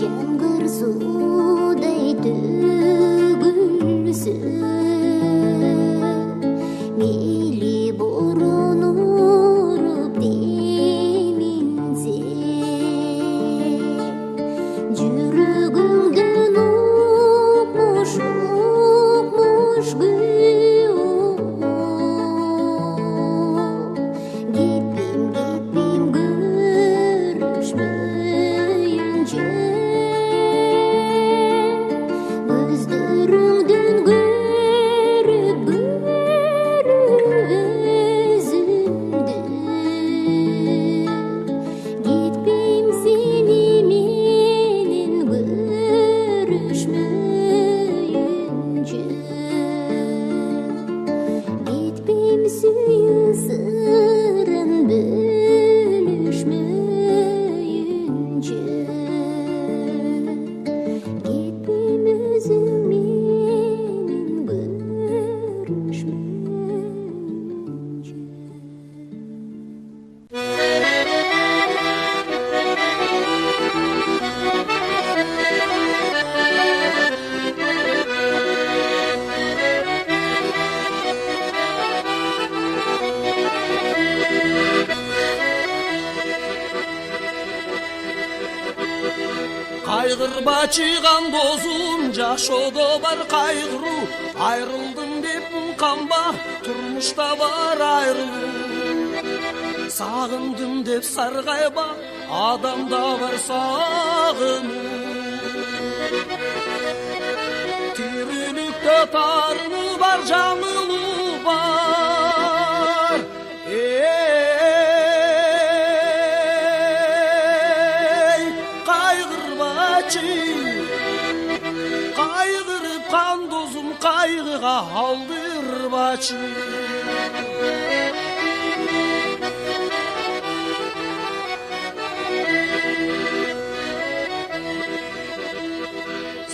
жаңғыр судай төгілсін, мейлі бұрын ұрып демінсе, жүрегімден ұқмыш гүл. Кайгырба чыган досум, жашоодо бар кайгыруу, айрылдым деп канба, турмушта бар айрылуу. Сагындым деп саргайба, адамда бар сагынуу. Тириликте тарынуу бар, жаңылуу бар. Кайгырып кан досум, кайгыга алдырбачы.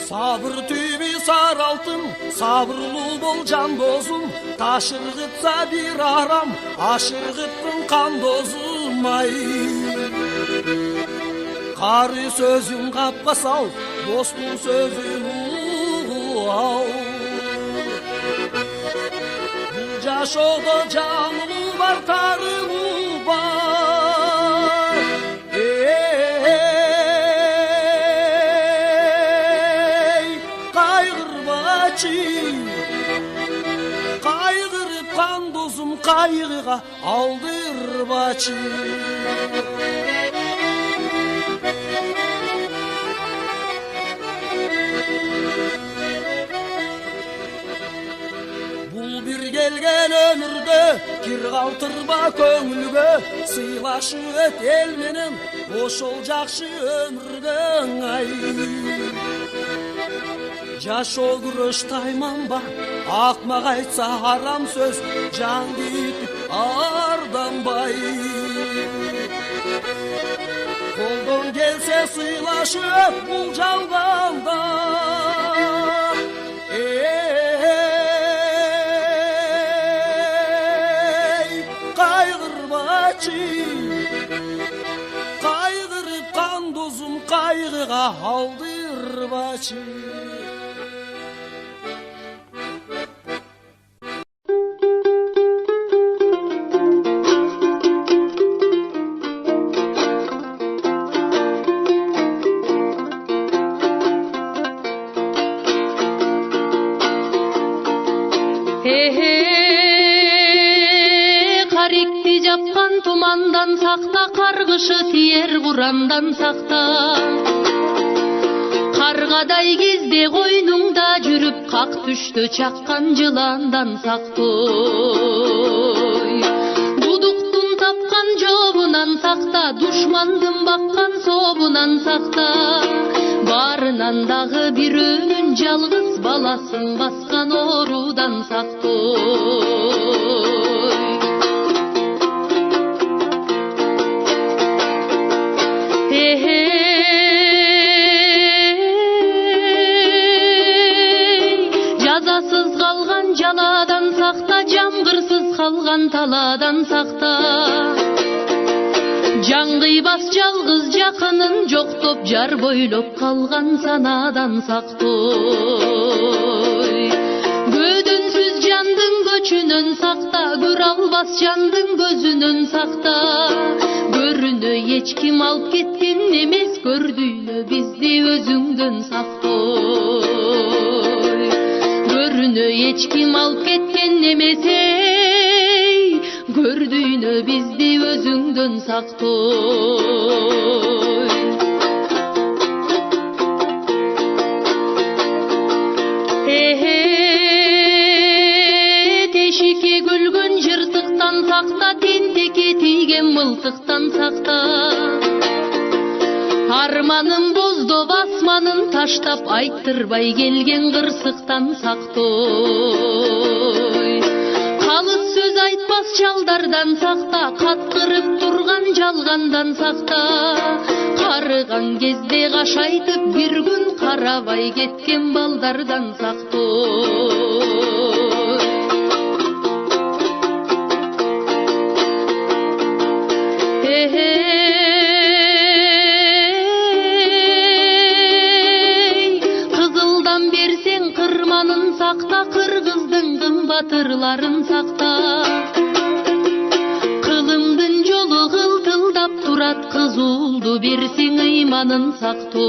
Сабыр түбү сар алтын, сабырлуу бол жан досум. Ташыргытса бир арам, ашыргыттың кан досум ай. Кары сөзүң капка сал, достун сөзүн угуу. Бул жашоодо жаңылуу бар, тарынуу бар. Кайгырбачы, кайгырып кан досум, кайгыга алдырбачы. Келген өмүрдө кир калтырба көңүлгө, сыйлашып өт эл менен ошол жакшы өмүргө ай. Жашоо күрөш тайманба, акмак айтса арам сөз, жан күйүтүп арданбай. Колдон келсе сыйлашып бул жалганда, кайгырып кан досум, кайгыга алдырбачы. Карикти жапкан тумандан сакта, каргышы тиер курандан сакта. Каргадай кезде койнуңда жүрүп, как түштө чаккан жыландан сактой. Дудуктун тапкан жобунан сакта, душмандын баккан собунан сакта. Барынан дагы бирөөнүн жалгыз баласын баскан оорудан сактой. Жазасыз калган жаладан сакта, жамгырсыз калган таладан сакта. жаңғыйбас жалғыз жақынын жоқтоп жар бойлоп қалған санадан сақтой. Көдүнсүз жандың көчүнөн сақта, көрө албас жандың көзүнөн сақта. Көрүнө ешким алып кеткен эмес, көрдүйнө бизди өзүңдөн сактой. Көрүнө ешким алып кеткен эмес, көрдүйнө бизди өзүңдөн сактой. Тешикке күлгөн жыртыктан сакта, тентекке тийген мылтыктан сакта. Арманын боздоп асманын таштап, айттырбай келген кырсыктан сактой. Калыс сөз айтпас жалдардан сакта, каткырып турган жалгандан сакта. Карыган кезде каш айтып, бир күн карабай кеткен балдардан сактой. Кызылдан берсең кырманын сакта, кыргыздын батырларын сакта. Кылымдын жолу кылтылдап турат, кызуулду берсең ыйманын сактой.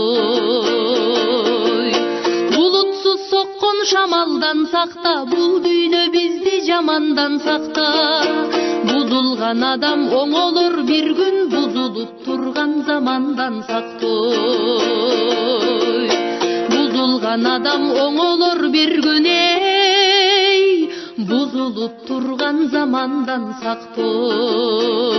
Булутсуз соккон шамалдан сакта, бул дүйнө бизди жамандан сакта. Бузулган адам оңолор бир күн, бузулуп турган замандан сактой. Бузулган адам оңолор бир күн, бузулуп турган замандан сактой.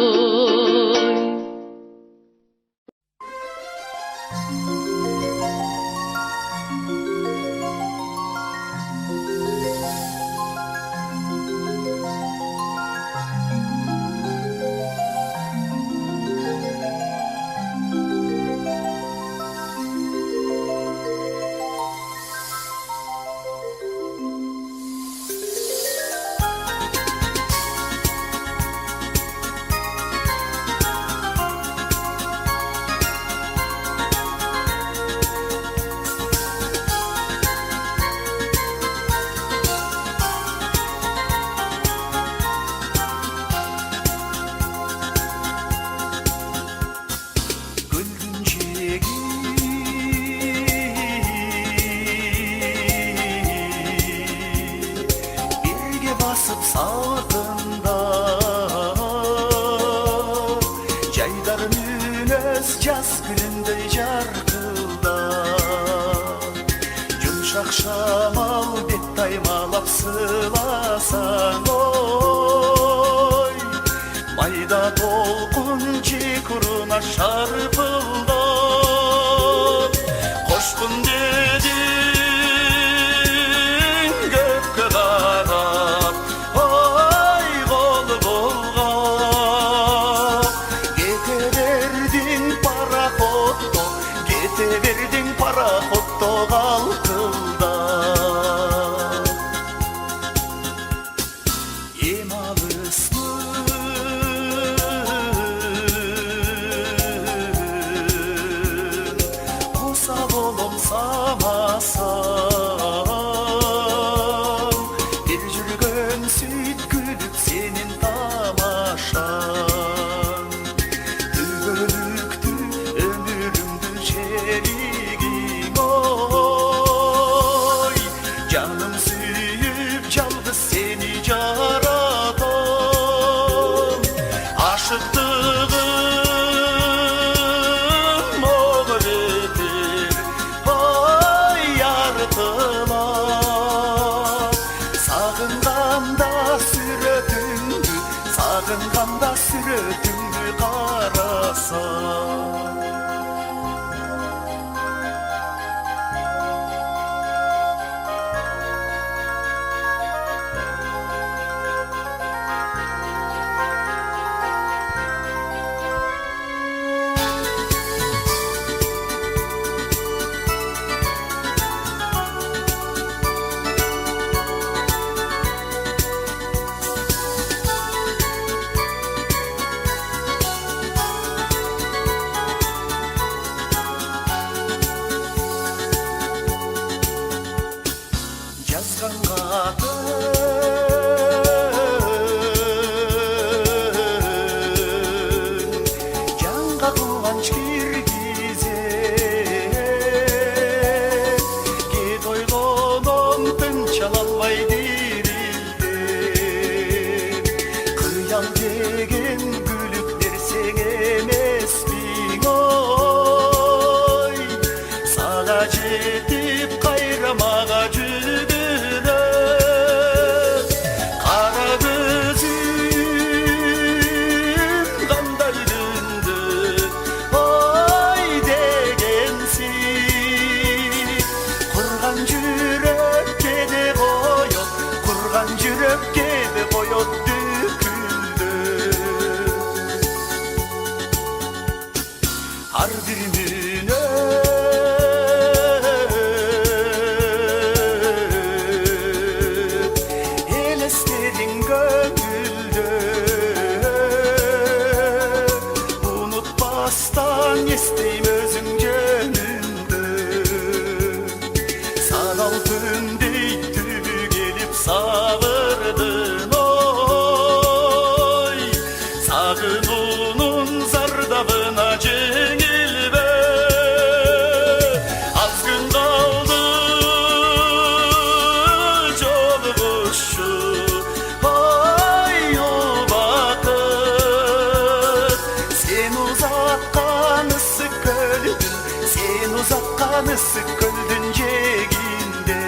uzakkan ıssık gölün ceginde.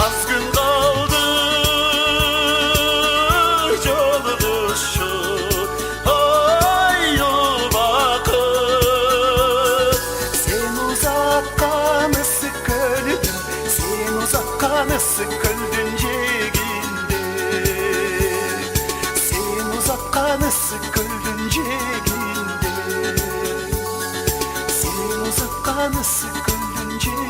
Az gün kaldı joluguşu, ay yol vakit. Sen uzakkan ıssık gölün, sen uzakkan ıssık gölün ceginde. Sen uzakkan ıssık gölün ceginde. Sen uzakkan ıssık gölün ceginde.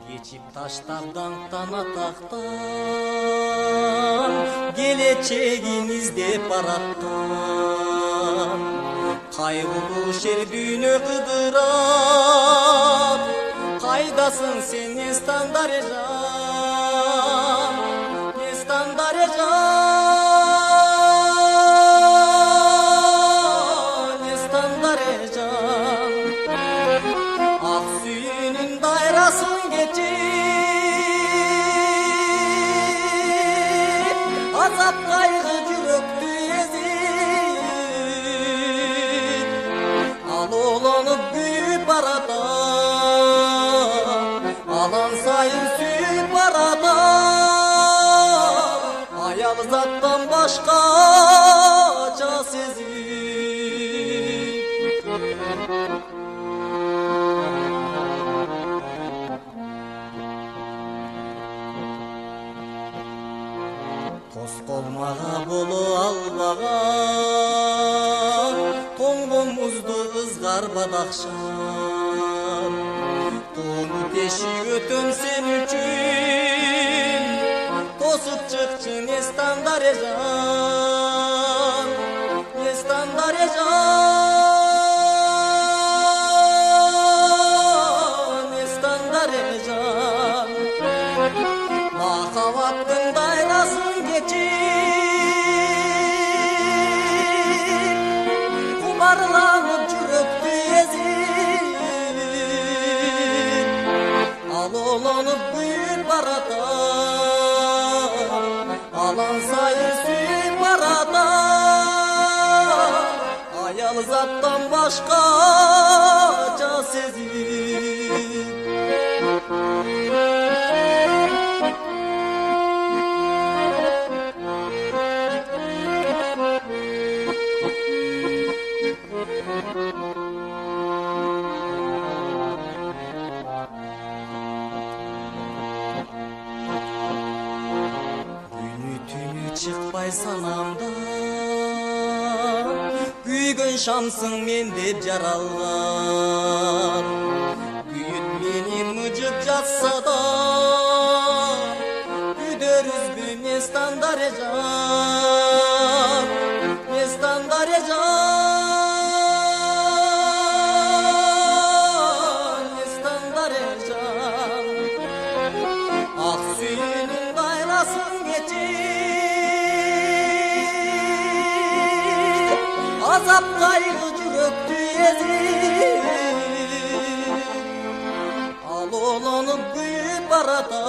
Geçip taşlardan tanataqtan, geleceğinizde barattan. Kaygılı şer düğünü kıdıran, kaydasın sen Estandarecan, Estandarecan, Estandarecan. Ak suyunun dairasın geçip, azap kaygı yürekti ezip. Al olanı büyüp arada, alan sayın süyüp arada. Ayal zattan başka sezip. Toz kolmağa bolu albağan, toңгомузду ызгар бадакшан. Тону теши өтөм sen үчүн, тосуп чыкчын Эстандареjan, Эстандареjan, Эстандареjan. Mahavattın dairasın geçip, kumarlanıp çürüktü ezip. Al olanıp büyür barada, alan sayır süyür barada. Ayal zattan başka sezip. Günü tünü çıkpay sanamdan, kүйгөн şamsın mende jaralgan. Kүйüt meni mıcıp jatsa da, küдөр üzgün Estandarejan, Estandarejan, Estandarejan. Ak suyunun dairasın geçip, azap kaygı yürekti ezip. Al olanı büyüp arada,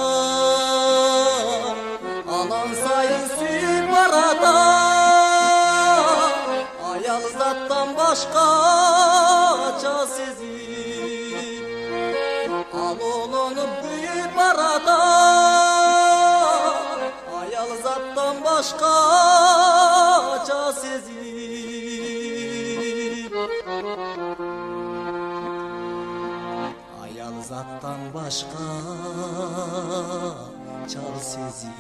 alan sayın süyüp arada. Ayal zattan başka sezip. Al olanı büyüp arada, ayal zattan başka sezip. Ayal zattan başka çal sezip.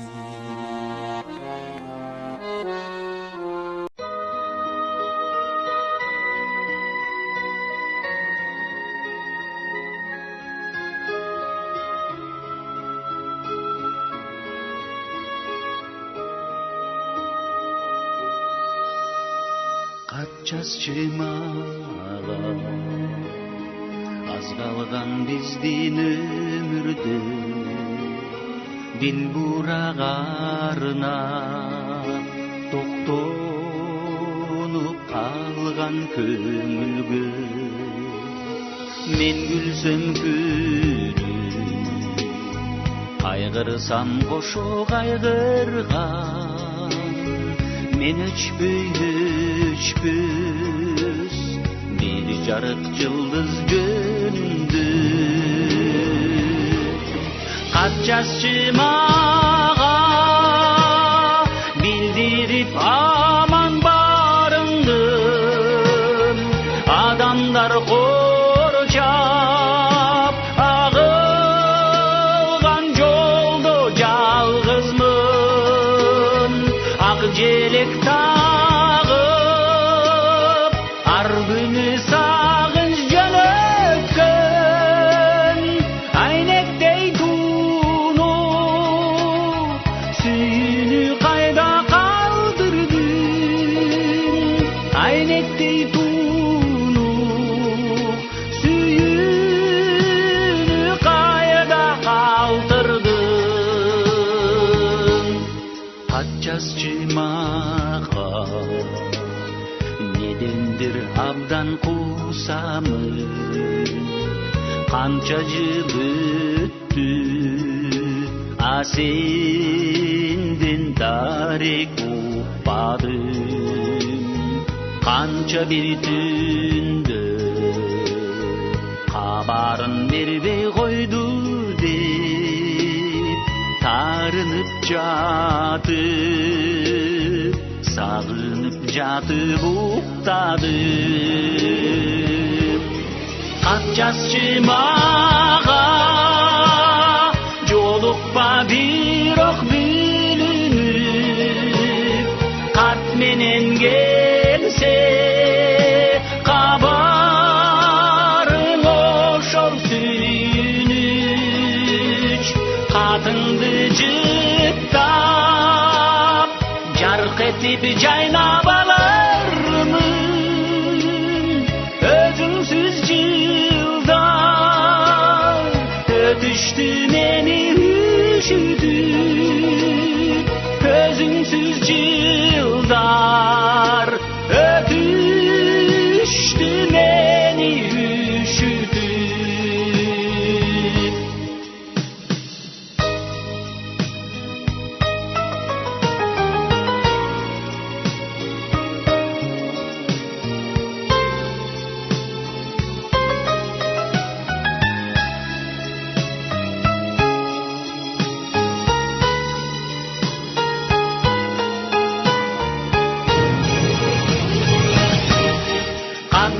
хат жазчы мага аз калган биздин өмүрдө дил бурагарына токтонуп калган көңүлгө мен күлсөм күлүп кайгырсам кошо кайгырган мен өчпөс бир жарык жылдыз жөнүндө кат жазчы мага билдирип аман барыңды адамдар корчап агылган жолдо жалгызмын ак желек тагып ар күнү сагынч жөнөткөн айнектей тунуп сүйүүнү кайда калтырдың айнектей тунуп сүйүүнү кайда калтырдың хат жазчы мага недендир абдан куусамын канча жыл өттү сенден дарек укпадым канча бир түндө кабарын бербей койду деп тарынып жатып сагынып жатып уктадым хат жазчы мага жолукпа бирок бүлүнүп кат менен келсе кабарың ошол сүйүнүч катыңды жыттап жарк этип жайнап алармын өзүңсүз жылдар өтүштү мени үшүтүп өзүңсүз жылдар өтүштү мени үшүтүп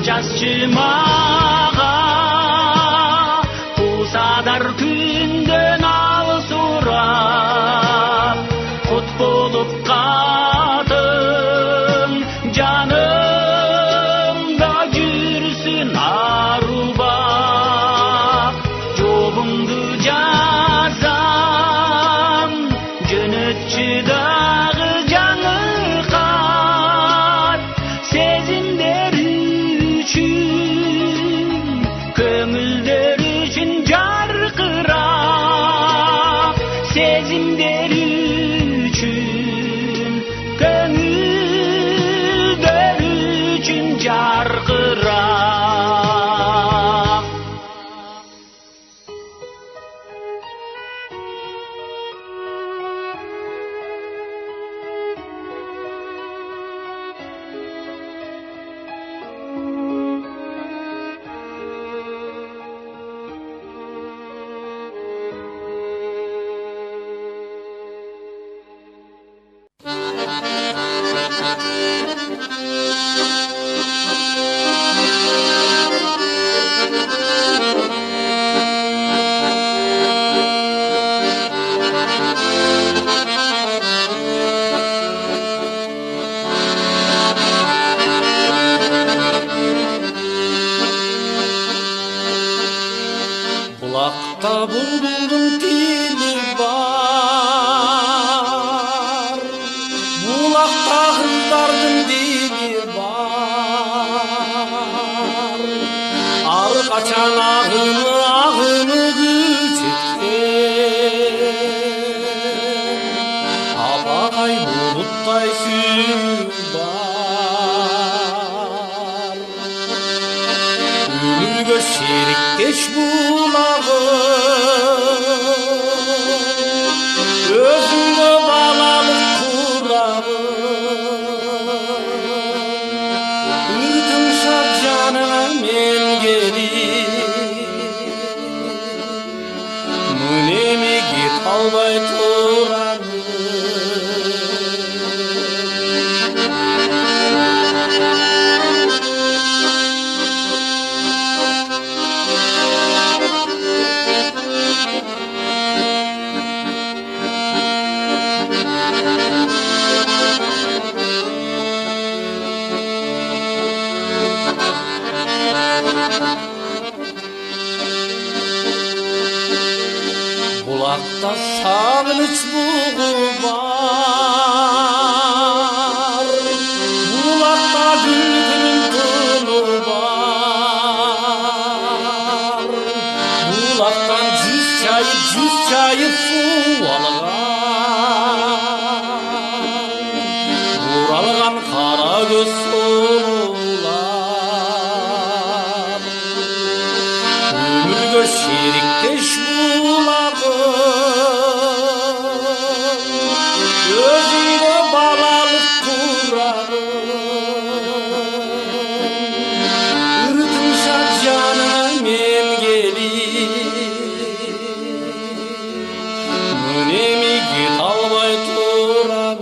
жазчы мага кусадар күндөн алысурап кут болуп катын жанымда жүрсүн арубак жолуңду жазам жөнөтчү дагы жаңы кат сезимдер көңүлдөр үчүн жаркырап сезимдер үчүн көңүлдөр үчүн жаркырап Булакта булбулдун тили бар, булакта кыздардын дили бар. Kaçan ağını gülçetken Apakay bulutтай var Ömürgө şeriktеш bulağım Özüngө balalık kurağım Ürtümşat canına men gelip Münemi git albay turan Bulakta sağlıç buğu var Bulakta gülgünün tonu var Bulaktan cüz çayı su algan Buralgan kara göz sorular Ömürgö şerikteş Özüngö balalık kurağım Ürtümşat canına men gelip Münemi git albay turan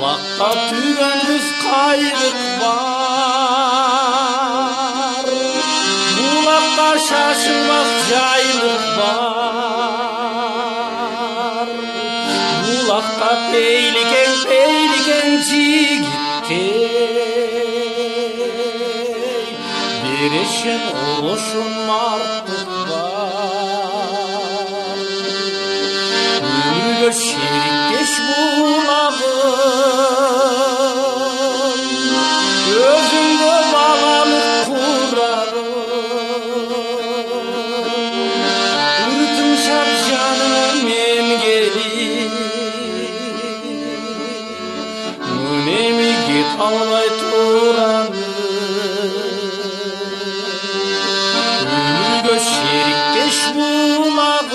Bulakta tügönüz kayrık var Bulakta şaşırmak caylık var Bulakta peyliken cigittey Bereşen oluşun martık var Ömürgö şerikteş bulağım Özüngö balalık kurağım Ürtümşat canına men gelip Münemi git albay turan Ömürgö şerikteş bulağım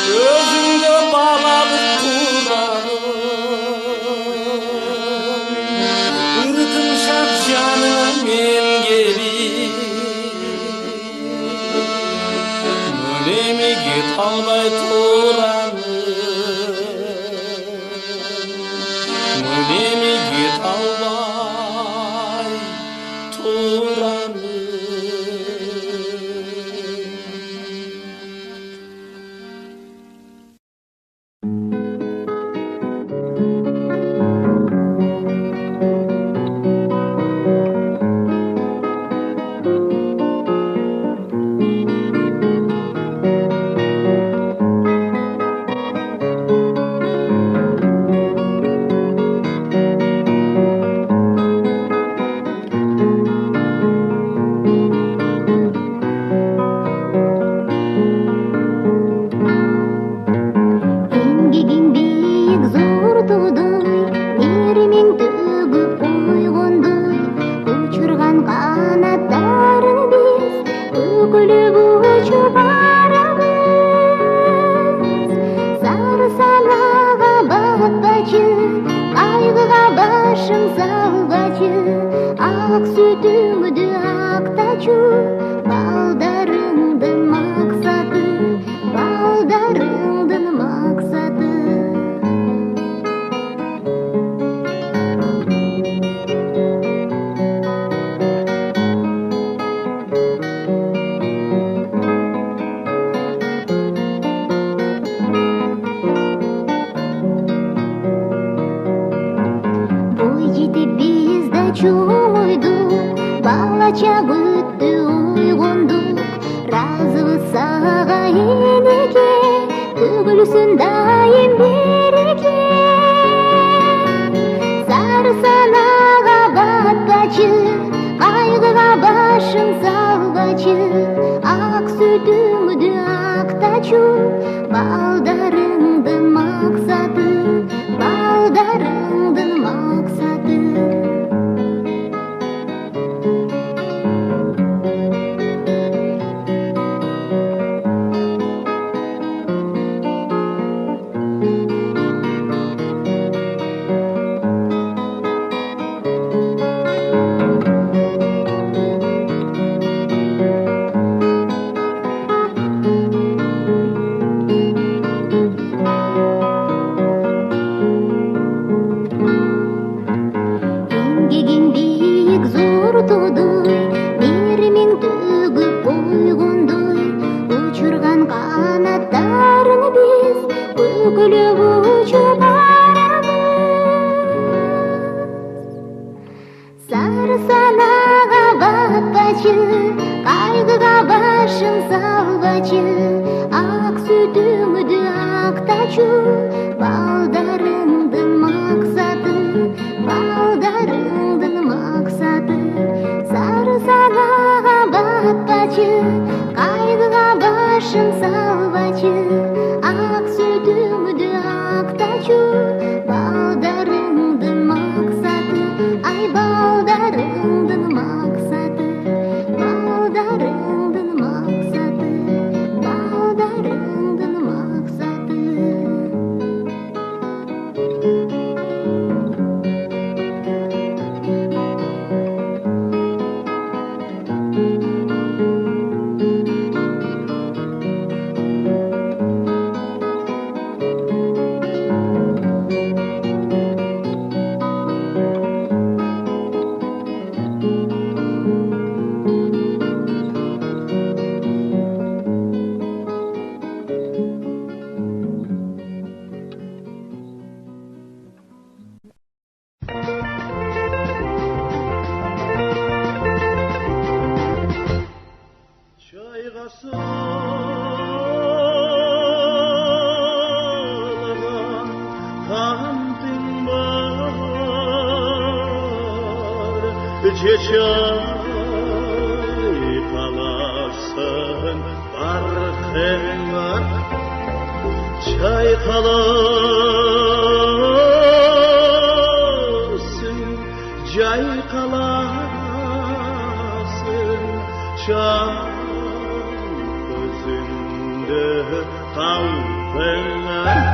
Özüngö balalık kurağım Ürtümşat canına men gelip Münemi git albay turan Münemi git albay turan чоңойдук, балача бүттү ойгондук. Разыбыз сага энеге, төгүлсүн дайым береке. Сары санага баткачы, кайгыга башың салгачы. Ак сүтүңдү актачу, балдарыңдын максаты, балдарыңдын максаты. Эмгегиң бийик зор туудуй, мээримиң төгүп койгондой. Учурган канаттарың биз көкөлөп учуп барабыз. Сары санага батпачы, кайгыга башың салбачы. Ак сүтүңдү актачу, балдарыңдын максаты, балдарыңдын максаты. Сары санага батпачы, кайгыга башың салбачы. Ак сүтүңдү актачу, балдарыңдын максаты. Ай, балдарыңдын максаты, балдарыңдын максаты, балдарыңдын максаты. Çaykalasın barkınlar, çaykalasın, caykalasın, çam gözünde kalbinler.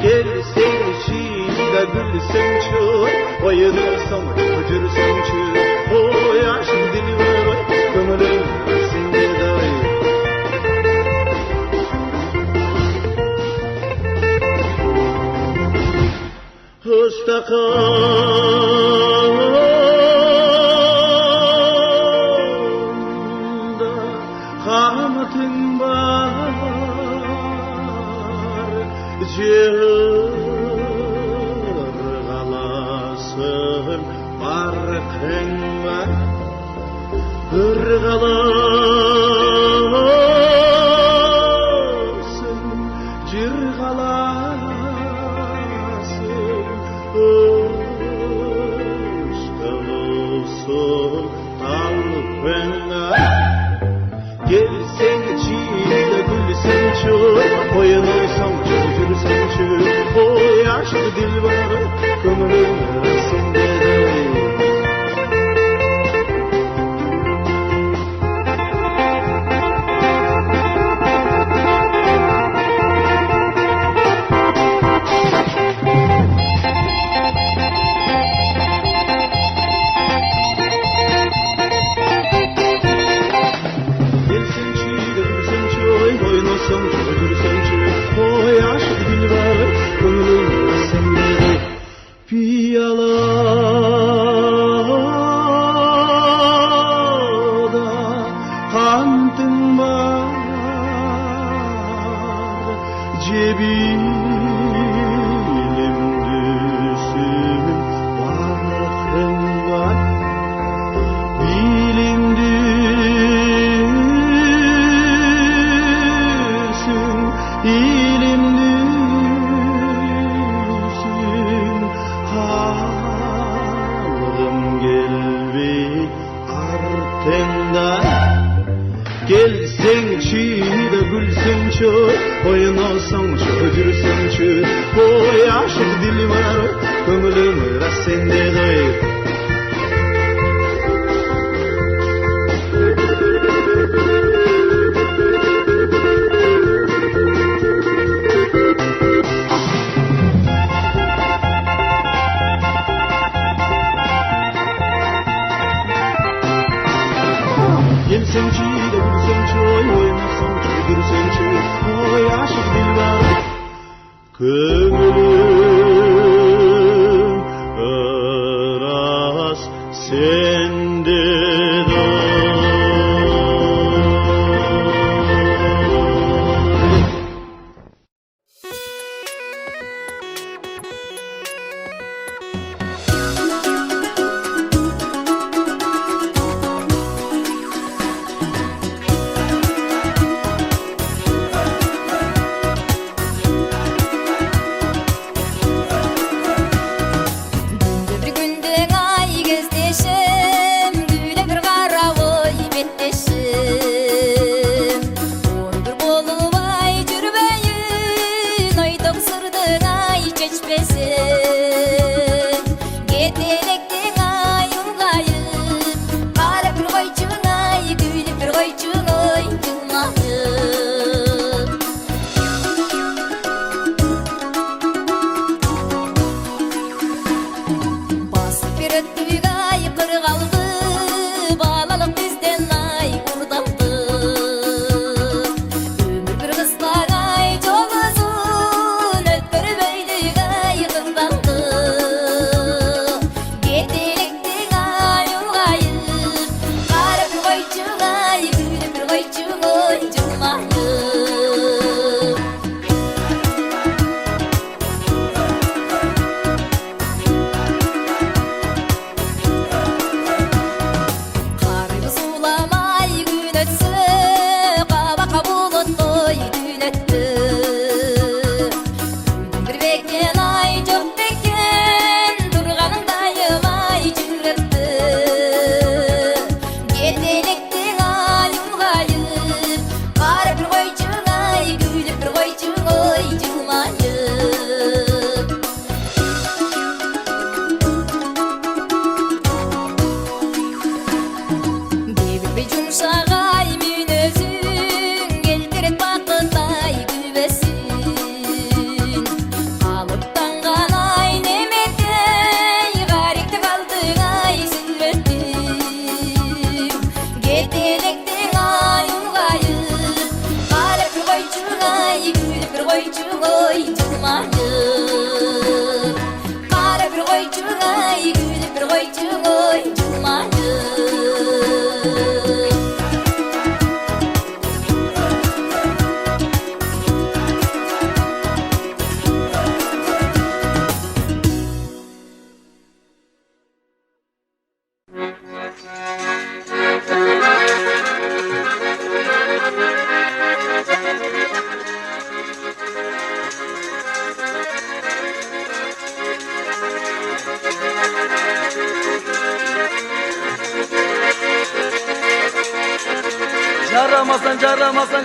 Gelsin içinde gülsün çür, oyunursun, öcürsün çür. O yaşın dili ver, kömürün sinde day. Istakanda kamatın var, Jırgalasın barkın var, Jırgalasın, jırgalasın, Ustalırsın kalbine. Gelsen içinde gülsün çür, oyunursan çocursun çür. O yaşlı dilber kömürün arasında day. Piyalada kantın var, cebim düşün barkın var. ойносаңчы жүрсеңчі ой ашық дилбар көңілім рас сенде ғой Gelsençi de gülsençi oynasançı gülsençi oy aşık dilber Köngülüm aras sende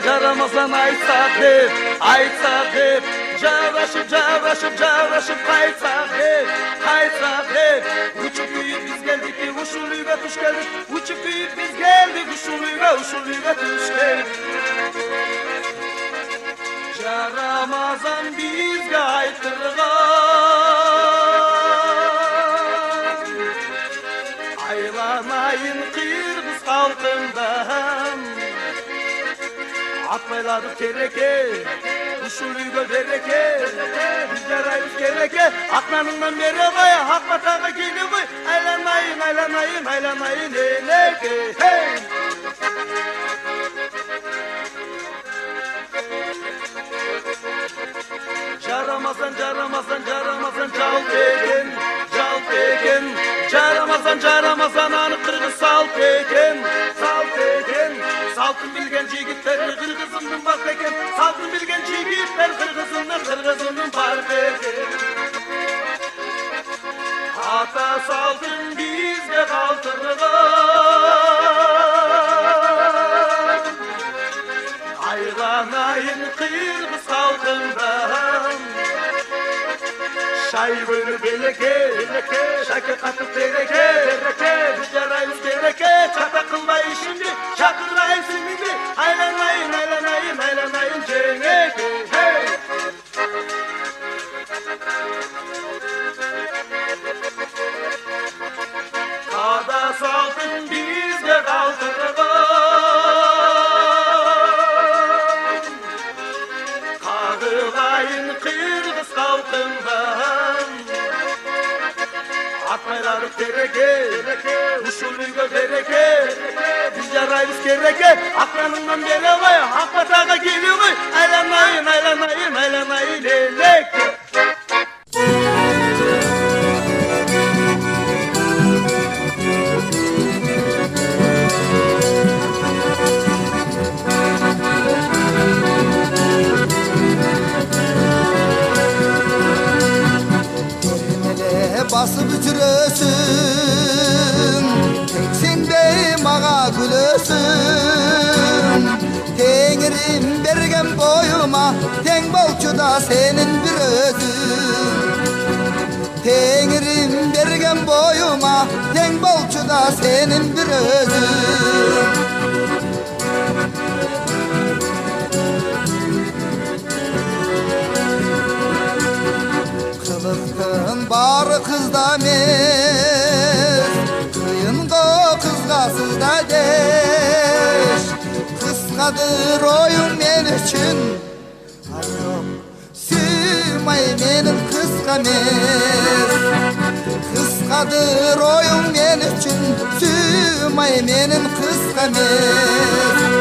Жарамасан айтсақ деп Жарашып қайтсақ деп Учып күйіп біз келдік ушул үйге туш келдік Учып күйіп біз келдік ушул үйге туш келдік Жарамазан бізге айтырған Айланайын қырғыз халқыңдан Атпайладық тереке, ушул үйгө береке Біз жарайбыз кереке, атнаныңнан бері ғой Ақ батаға келі ғой, айланайын элеке Жарамасан жалт екен Жарамасан аны қырғыз салт екен Салтын білген жігіттер қырғызымның бақ екен Салтын білген жігіттер қырғызымның бар екен Ата салтын бізге қалтырған Айланайын қырғыз салт Şay böyle beleke Şakı katıp tereke Biz yarayız gereke Çata kılmayı şimdi Şakırlayın simidi Aylanayın aylanayın aylanayın cennet hey. Kağda saltın bizde kaldırgan Kağılayın kırgız kalkından Atmayları tereke Usulüyle tereke Biz yarayız gereke Akranından beri koy Akbatağa geliyor koy Aylanayın aylanayın aylanayın elek Basıp ütürösün Teksin dey mağa gülösün Teğirim bergen boyuma Teng bolçu da senin bir özün Teğirim bergen boyuma Teng bolçu da senin bir özün Kılıktın barı kızda mes Kıyıngo kızgasız da deş Kıskadır oyun men üçün Alo Sümay menin kıska mes Kıskadır oyun men üçün Sümay menin kıska mes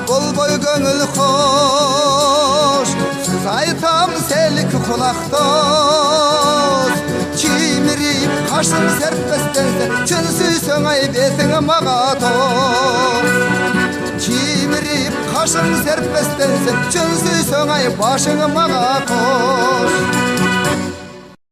Bol boy gönül hoş Söz aytam selik kulaktos Çimirip kaşın serpestense Çün süysön ay betine mağa toz Çimirip kaşın serpestense Çün süysön ay başını mağa toz